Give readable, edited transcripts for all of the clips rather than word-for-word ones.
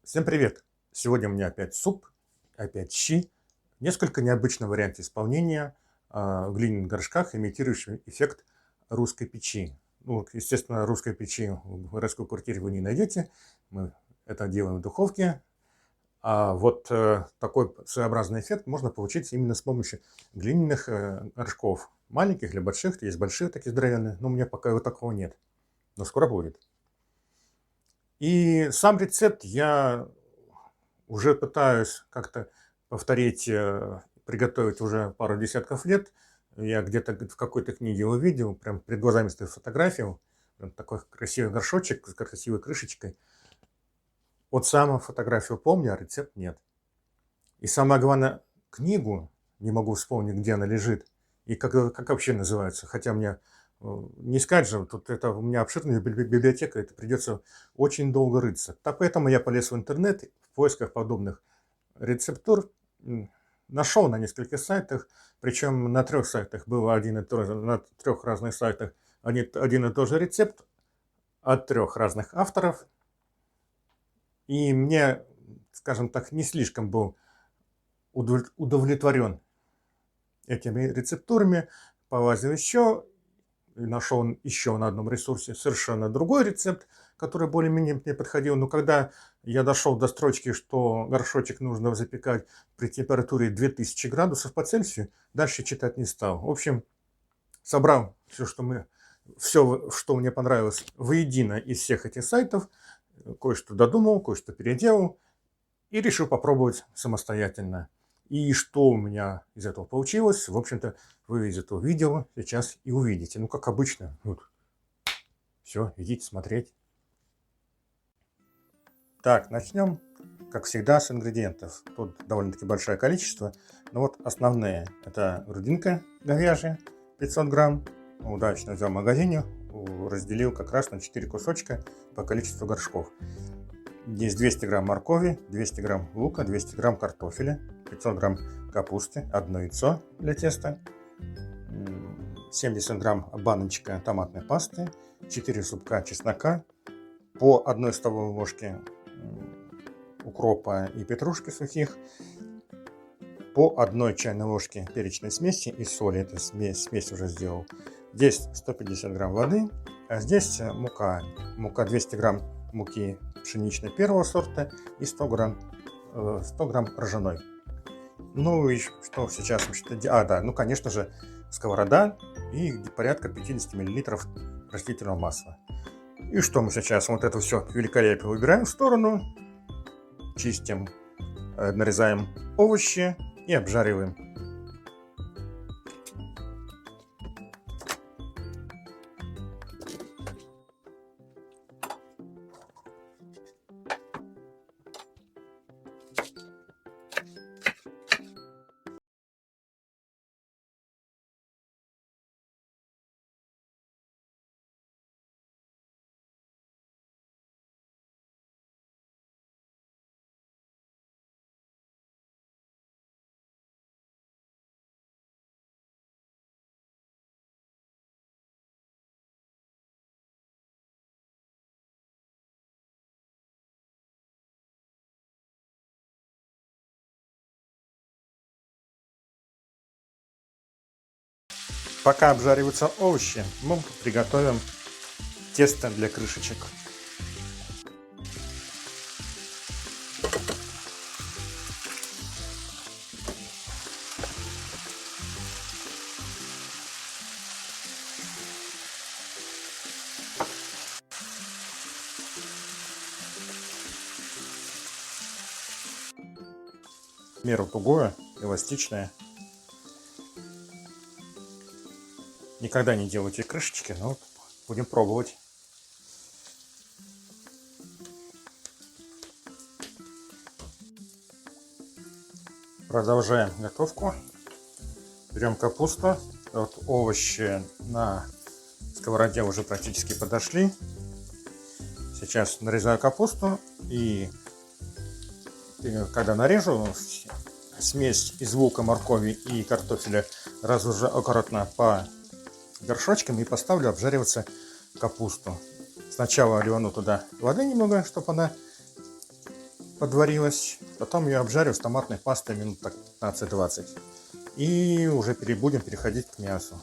Всем привет! Сегодня у меня опять суп, опять щи. Несколько необычный вариант исполнения в глиняных горшках, имитирующий эффект русской печи. Ну, естественно, русской печи в городской квартире вы не найдете. Мы это делаем в духовке. А вот такой своеобразный эффект можно получить именно с помощью глиняных горшков. Маленьких или больших, есть большие такие здоровенные, но у меня пока вот такого нет. Но скоро будет. И сам рецепт я уже пытаюсь как-то повторить, приготовить уже пару десятков лет. Я где-то в какой-то книге увидел, прям перед глазами стоит фотографию, вот такой красивый горшочек с красивой крышечкой. Вот саму фотографию помню, а рецепт нет. И самое главное, книгу не могу вспомнить, где она лежит и как вообще называется. Хотя мне не сказать же, тут это у меня обширная библиотека, это придется очень долго рыться. Так поэтому я полез в интернет в поисках подобных рецептур. Нашел на нескольких сайтах, причем на 3 сайтах было один и тот же, на 3 разных сайтах один и тот же рецепт от 3 разных авторов. И мне, скажем так, не слишком был удовлетворен этими рецептурами. Полазил еще, и нашел еще на одном ресурсе совершенно другой рецепт, который более-менее мне подходил. Но когда я дошел до строчки, что горшочек нужно запекать при температуре 2000 градусов по Цельсию, дальше читать не стал. В общем, собрал все, что мне понравилось, воедино из всех этих сайтов, кое-что додумал, кое-что переделал и решил попробовать самостоятельно. И что у меня из этого получилось, в общем-то, вы из этого видео сейчас и увидите. Ну, как обычно. Вот. Все, идите смотреть. Так, начнем, как всегда, с ингредиентов. Тут довольно-таки большое количество. Но вот основные. Это грудинка говяжья, 500 грамм. Удачно взял в магазине, разделил как раз на 4 кусочка по количеству горшков. Здесь 200 грамм моркови, 200 грамм лука, 200 грамм картофеля, 500 грамм капусты, одно яйцо для теста, 70 грамм баночка томатной пасты, 4 зубка чеснока, по 1 столовой ложке укропа и петрушки сухих, по 1 чайной ложке перечной смеси и соли. Эту смесь уже сделал. Здесь 150 грамм воды, а здесь мука. Мука 200 грамм муки пшеничной первого сорта и 100 грамм ржаной. Ну и что сейчас? Да, ну конечно же сковорода и порядка 50 миллилитров растительного масла. И что мы сейчас? Вот это все великолепие убираем в сторону, чистим, нарезаем овощи и обжариваем. Пока обжариваются овощи, мы приготовим тесто для крышечек. В меру тугое, эластичное. Никогда не делайте крышечки, но вот будем пробовать. Продолжаем готовку. Берем капусту. Вот овощи на сковороде уже практически подошли. Сейчас нарезаю капусту и когда нарежу, смесь из лука, моркови и картофеля разложу аккуратно по горшочкам и поставлю обжариваться капусту. Сначала ливану туда воды немного, чтобы она подварилась. Потом ее обжарю с томатной пастой минут так 15-20. И уже будем переходить к мясу.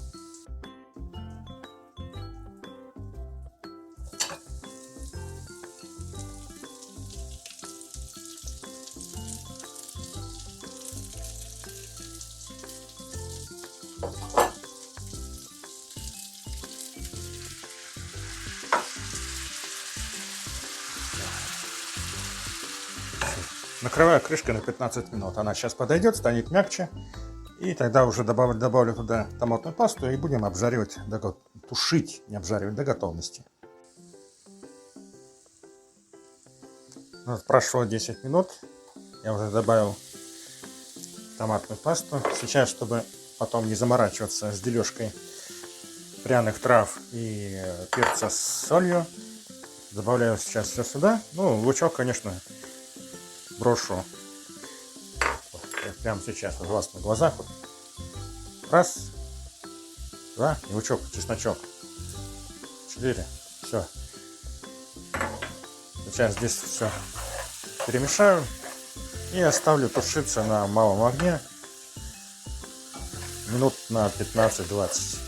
Накрываю крышкой на 15 минут. Она сейчас подойдет, станет мягче. И тогда уже добавлю туда томатную пасту и будем обжаривать, тушить, не обжаривать, до готовности. Вот прошло 10 минут. Я уже добавил томатную пасту. Сейчас, чтобы потом не заморачиваться с дележкой пряных трав и перца с солью, добавляю сейчас все сюда. Ну, лучок, конечно, брошу прямо сейчас у вас на глазах. Вот. Раз, два, и лучок, чесночок. 4. Все. Сейчас здесь все перемешаю и оставлю тушиться на малом огне минут на 15-20.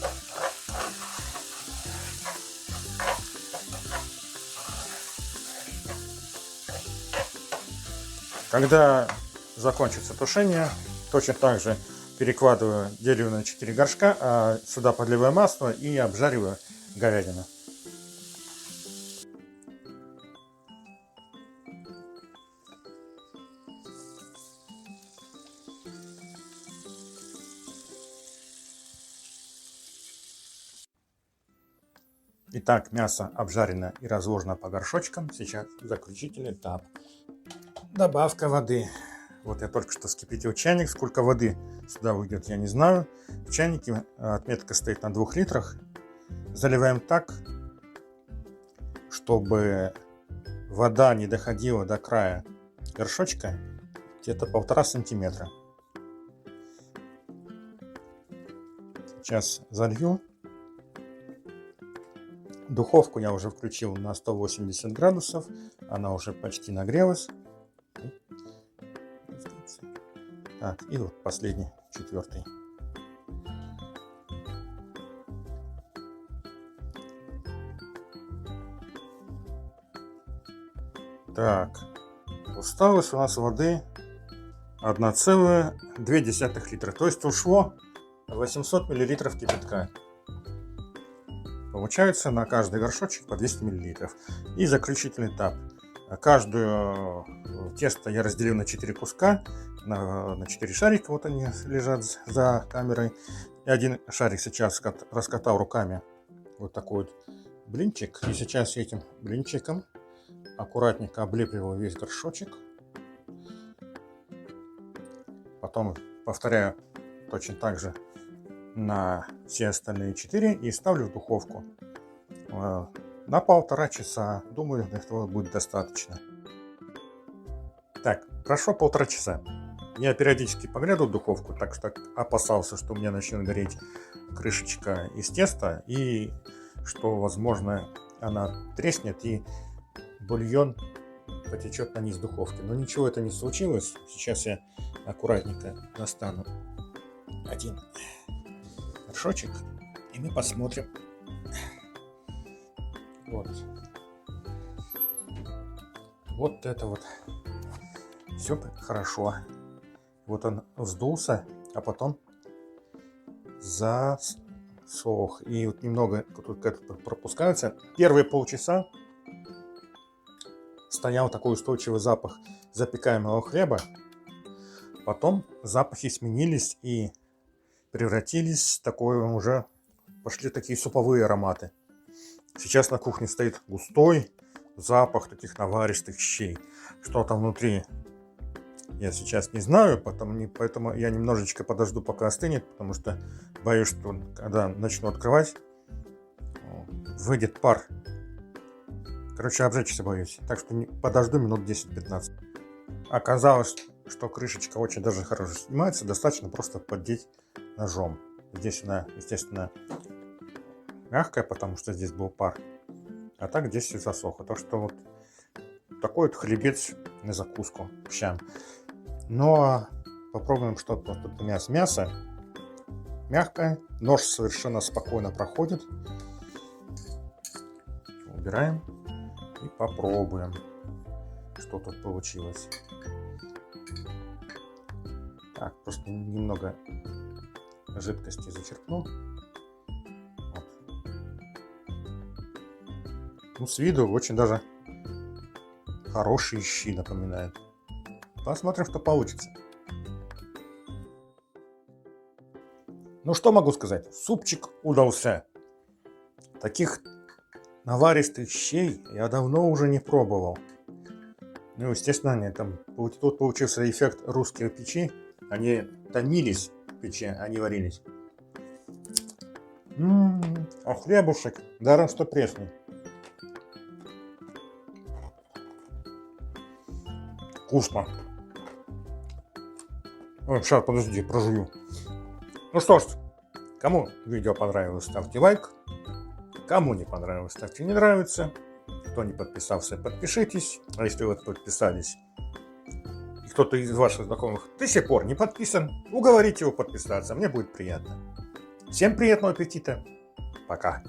Когда закончится тушение, точно так же перекладываю, делю на 4 горшка, а сюда подливаю масло и обжариваю говядину. Итак, мясо обжарено и разложено по горшочкам. Сейчас заключительный этап. Добавка воды. Вот я только что вскипятил чайник. Сколько воды сюда уйдет, я не знаю. В чайнике отметка стоит на 2 литрах. Заливаем так, чтобы вода не доходила до края горшочка, где-то 1,5 сантиметра. Сейчас залью. Духовку я уже включил на 180 градусов. Она уже почти нагрелась. Так, и вот последний, 4. Так, осталось у нас воды 1,2 литра. То есть ушло 800 миллилитров кипятка. Получается на каждый горшочек по 200 миллилитров. И заключительный этап. Каждую тесто я разделил на 4 куска, на 4 шарика. Вот они лежат за камерой. И один шарик сейчас раскатал руками. Вот такой вот блинчик. И сейчас этим блинчиком аккуратненько облепливаю весь горшочек. Потом повторяю точно так же на все остальные 4 и ставлю в духовку на 1,5 часа. Думаю, этого будет достаточно. Так, прошло 1,5 часа. Я периодически поглядывал в духовку, так что опасался, что у меня начнет гореть крышечка из теста и что, возможно, она треснет и бульон потечет на низ духовки. Но ничего это не случилось. Сейчас я аккуратненько достану один горшочек и мы посмотрим. Вот это вот все хорошо. Вот он вздулся, а потом засох. И вот немного тут пропускается. Первые полчаса стоял такой устойчивый запах запекаемого хлеба. Потом запахи сменились и превратились в такое уже, пошли такие суповые ароматы. Сейчас на кухне стоит густой запах таких наваристых щей. Что там внутри, я сейчас не знаю, поэтому я немножечко подожду, пока остынет, потому что боюсь, что когда начну открывать, выйдет пар. Короче, обжечься боюсь. Так что подожду минут 10-15. Оказалось, что крышечка очень даже хорошо снимается. Достаточно просто поддеть ножом. Здесь она, естественно, мягкая, потому что здесь был пар. А так здесь все засохло. Так что вот такой вот хлебец на закуску. Ща. Но попробуем что-то. Тут у нас мясо мягкое. Нож совершенно спокойно проходит. Убираем и попробуем, что тут получилось. Так, просто немного жидкости зачерпну. Вот. Ну, с виду очень даже хорошие щи напоминают. Посмотрим, что получится. Ну, что могу сказать? Супчик удался. Таких наваристых щей я давно уже не пробовал. Ну, естественно, они там, тут получился эффект русской печи. Они томились в печи, они варились. А хлебушек, даром что пресный. Вкусно. Ой, сейчас, подожди, прожую. Ну что ж, кому видео понравилось, ставьте лайк. Кому не понравилось, ставьте не нравится. Кто не подписался, подпишитесь. А если вы подписались, и кто-то из ваших знакомых до сих пор не подписан, уговорите его подписаться. Мне будет приятно. Всем приятного аппетита. Пока.